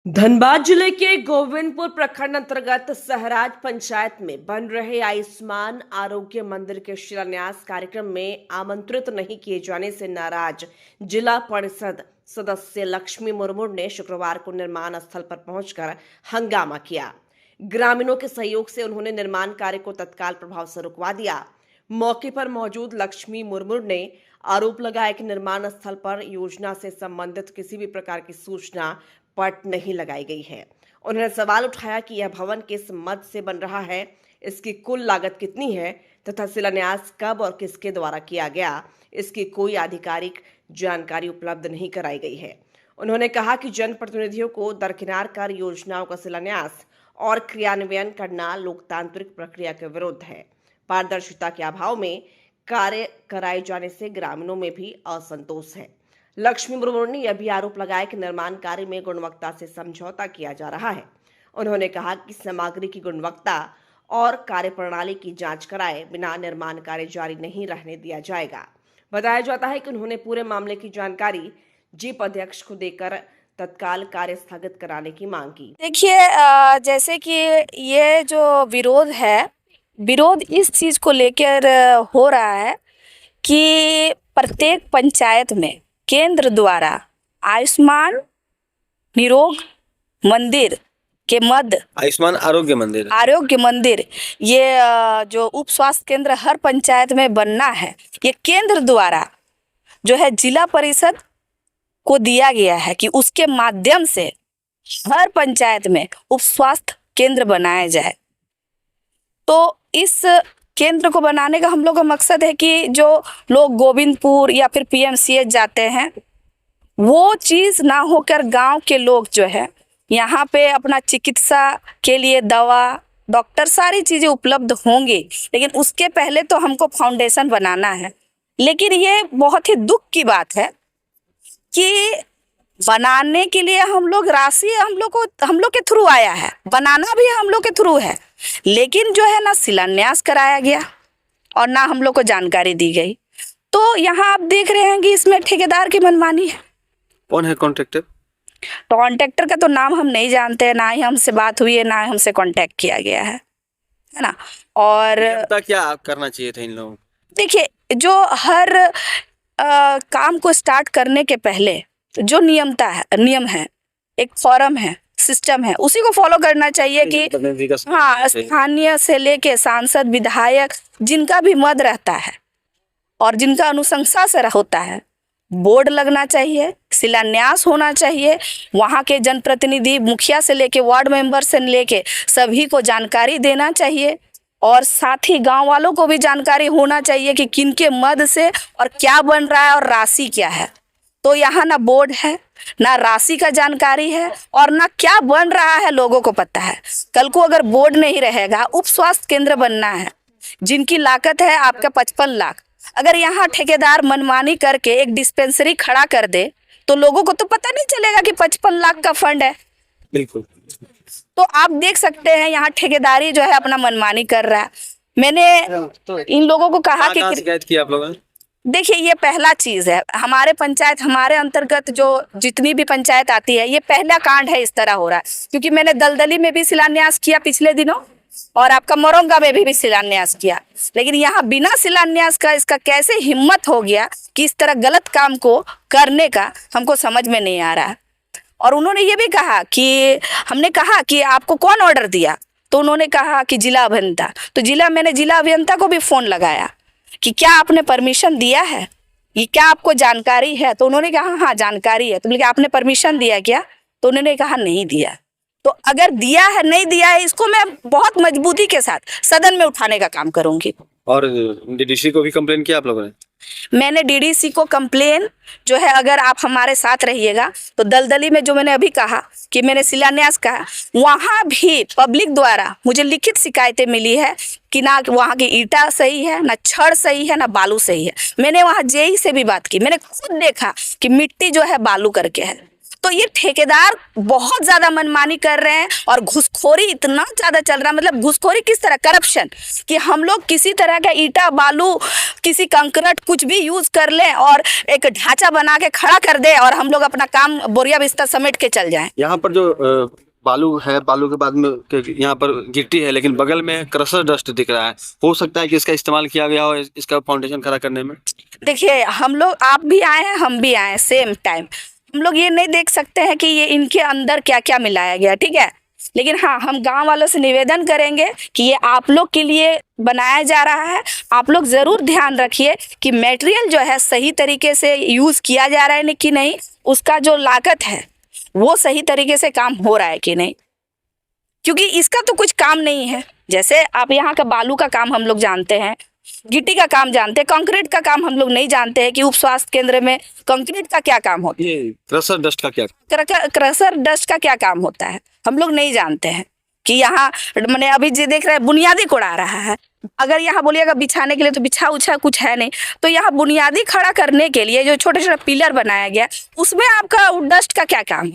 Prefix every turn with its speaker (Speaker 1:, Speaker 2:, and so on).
Speaker 1: धनबाद जिले के गोविंदपुर प्रखंड अंतर्गत सहराज पंचायत में बन रहे आयुष्मान आरोग्य मंदिर के शिलान्यास कार्यक्रम में आमंत्रित नहीं किए जाने से नाराज जिला परिषद सदस्य लक्ष्मी मुर्मू ने शुक्रवार को निर्माण स्थल पर पहुंचकर हंगामा किया। ग्रामीणों के सहयोग से उन्होंने निर्माण कार्य को तत्काल प्रभाव से रुकवा दिया। मौके पर मौजूद लक्ष्मी मुर्मू ने आरोप लगाया कि निर्माण स्थल पर योजना से संबंधित किसी भी प्रकार की सूचना पट नहीं लगाई गई है। उन्होंने सवाल उठाया कि यह भवन किस मद से बन रहा है, इसकी कुल लागत कितनी है तथा शिलान्यास कब और किसके द्वारा किया गया, इसकी कोई आधिकारिक जानकारी उपलब्ध नहीं कराई गई है। उन्होंने कहा कि जनप्रतिनिधियों को दरकिनार कर योजनाओं का शिलान्यास और क्रियान्वयन करना लोकतांत्रिक प्रक्रिया के विरुद्ध है। पारदर्शिता के अभाव में कार्य कराए जाने से ग्रामीणों में भी असंतोष है। लक्ष्मी मुर्मू ने यह भी आरोप लगाया कि निर्माण कार्य में गुणवत्ता से समझौता किया जा रहा है। उन्होंने कहा कि सामग्री की गुणवत्ता और कार्यप्रणाली की जांच कराए बिना निर्माण कार्य जारी नहीं रहने दिया जाएगा। बताया जाता है कि उन्होंने पूरे मामले की जानकारी जीप अध्यक्ष को देकर तत्काल कार्य स्थगित कराने की मांग की।
Speaker 2: देखिए, जैसे कि ये जो विरोध इस चीज को लेकर हो रहा है कि प्रत्येक पंचायत में केंद्र द्वारा आयुष्मान निरोग मंदिर के मद
Speaker 3: आयुष्मान आरोग्य मंदिर
Speaker 2: ये जो उप स्वास्थ्य केंद्र हर पंचायत में बनना है, ये केंद्र द्वारा जो है जिला परिषद को दिया गया है कि उसके माध्यम से हर पंचायत में उप स्वास्थ्य केंद्र बनाया जाए। तो इस केंद्र को बनाने का हम लोग का मकसद है कि जो लोग गोविंदपुर या फिर पीएमसीएच जाते हैं, वो चीज़ ना होकर गांव के लोग जो है यहाँ पे अपना चिकित्सा के लिए दवा, डॉक्टर, सारी चीज़ें उपलब्ध होंगी, लेकिन उसके पहले तो हमको फाउंडेशन बनाना है। लेकिन ये बहुत ही दुख की बात है कि बनाने के लिए हम लोग राशि हम लोग के थ्रू आया है, बनाना भी हम लोग के थ्रू है, लेकिन जो है ना शिलान्यास कराया गया और ना हम लोग को जानकारी दी गई। तो यहाँ आप देख रहे हैं कि इसमें ठेकेदार की मनमानी है।
Speaker 3: कौन है कॉन्ट्रैक्टर?
Speaker 2: कॉन्ट्रैक्टर का तो नाम हम नहीं जानते हैं, ना ही हमसे बात हुई है, ना ही हमसे कांटेक्ट किया गया है ना। और
Speaker 3: क्या करना चाहिए था इन लोगों?
Speaker 2: देखिए, जो हर काम को स्टार्ट करने के पहले जो नियम है, एक फॉर्म है, सिस्टम है, उसी को फॉलो करना चाहिए कि हाँ, स्थानीय से लेके सांसद, विधायक, जिनका भी मत रहता है और जिनका अनुशंसा से होता है, बोर्ड लगना चाहिए, शिलान्यास होना चाहिए। वहाँ के जनप्रतिनिधि, मुखिया से लेके वार्ड मेंबर से लेके सभी को जानकारी देना चाहिए और साथ ही गांव वालों को भी जानकारी होना चाहिए कि किनके मद से और क्या बन रहा है और राशि क्या है। तो यहाँ ना बोर्ड है, ना राशि का जानकारी है और ना क्या बन रहा है लोगों को पता है। कल को अगर बोर्ड नहीं रहेगा, उप स्वास्थ्य केंद्र बनना है जिनकी लागत है आपका 55 लाख, अगर यहाँ ठेकेदार मनमानी करके एक डिस्पेंसरी खड़ा कर दे तो लोगों को तो पता नहीं चलेगा कि 55 लाख का फंड है।
Speaker 3: बिल्कुल।
Speaker 2: तो आप देख सकते हैं यहाँ ठेकेदारी जो है अपना मनमानी कर रहा है। मैंने इन लोगों को कहा कि
Speaker 3: शिकायत की आप लोगों ने?
Speaker 2: देखिए, ये पहला चीज है हमारे पंचायत, हमारे अंतर्गत जो जितनी भी पंचायत आती है, ये पहला कांड है इस तरह हो रहा है। क्योंकि मैंने दलदली में भी शिलान्यास किया पिछले दिनों और आपका मोरंगा में भी शिलान्यास किया, लेकिन यहाँ बिना शिलान्यास का इसका कैसे हिम्मत हो गया कि इस तरह गलत काम को करने का, हमको समझ में नहीं आ रहा है। और उन्होंने ये भी कहा कि हमने कहा कि आपको कौन ऑर्डर दिया, तो उन्होंने कहा कि जिला अभियंता। तो मैंने जिला अभियंता को भी फोन लगाया कि क्या आपने परमिशन दिया है, ये क्या आपको जानकारी है? तो उन्होंने कहा हाँ जानकारी है। तो बोले आपने परमिशन दिया क्या? तो उन्होंने कहा नहीं दिया। तो अगर दिया है, नहीं दिया है, इसको मैं बहुत मजबूती के साथ सदन में उठाने का काम करूंगी।
Speaker 3: और डीडीसी को भी कंप्लेन किया आप लोगों ने?
Speaker 2: मैंने डीडीसी को कंप्लेन जो है, अगर आप हमारे साथ रहिएगा तो दलदली में जो मैंने अभी कहा कि मैंने शिलान्यास कहा, वहाँ भी पब्लिक द्वारा मुझे लिखित शिकायतें मिली है कि ना वहाँ की ईटा सही है, ना छड़ सही है, ना बालू सही है। मैंने वहाँ जेई से भी बात की, मैंने खुद देखा कि मिट्टी जो है बालू करके है। तो ये ठेकेदार बहुत ज्यादा मनमानी कर रहे हैं और घूसखोरी इतना ज्यादा चल रहा है। मतलब घूसखोरी किस तरह, करप्शन, कि हम लोग किसी तरह का ईटा बालू किसी कंक्रीट कुछ भी यूज कर लें और एक ढांचा बना के खड़ा कर दे और हम लोग अपना काम बोरिया बिस्तर समेट के चल जाएं।
Speaker 3: यहाँ पर जो बालू है, बालू के बाद में यहाँ पर गिट्टी है, लेकिन बगल में क्रशर डस्ट दिख रहा है। हो सकता है कि इसका इस्तेमाल किया गया हो इसका फाउंडेशन खड़ा करने में।
Speaker 2: देखिए, हम लोग, आप भी आए हैं, हम भी आए हैं सेम टाइम, हम लोग ये नहीं देख सकते हैं कि ये इनके अंदर क्या क्या मिलाया गया, ठीक है। लेकिन हाँ, हम गांव वालों से निवेदन करेंगे कि ये आप लोग के लिए बनाया जा रहा है। आप लोग ज़रूर ध्यान रखिए कि मटेरियल जो है सही तरीके से यूज़ किया जा रहा है कि नहीं, उसका जो लागत है वो सही तरीके से काम हो रहा है कि नहीं, क्योंकि इसका तो कुछ काम नहीं है। जैसे आप यहाँ का बालू का काम हम लोग जानते हैं, गिट्टी का काम जानते हैं, कंक्रीट का काम हम लोग नहीं जानते हैं कि उप स्वास्थ्य केंद्र में कंक्रीट का क्या काम होता है,
Speaker 3: ये क्रशर डस्ट का क्या?
Speaker 2: क्रशर डस्ट का क्या काम होता है, हम लोग नहीं जानते हैं कि यहाँ मैंने अभी जो देख रहे हैं बुनियादी कोड़ा रहा है। अगर यहाँ बोलिएगा बिछाने के लिए तो बिछा उछा कुछ है नहीं, तो यहाँ बुनियादी खड़ा करने के लिए जो छोटे छोटे पिलर बनाया गया उसमें आपका डस्ट का क्या काम है?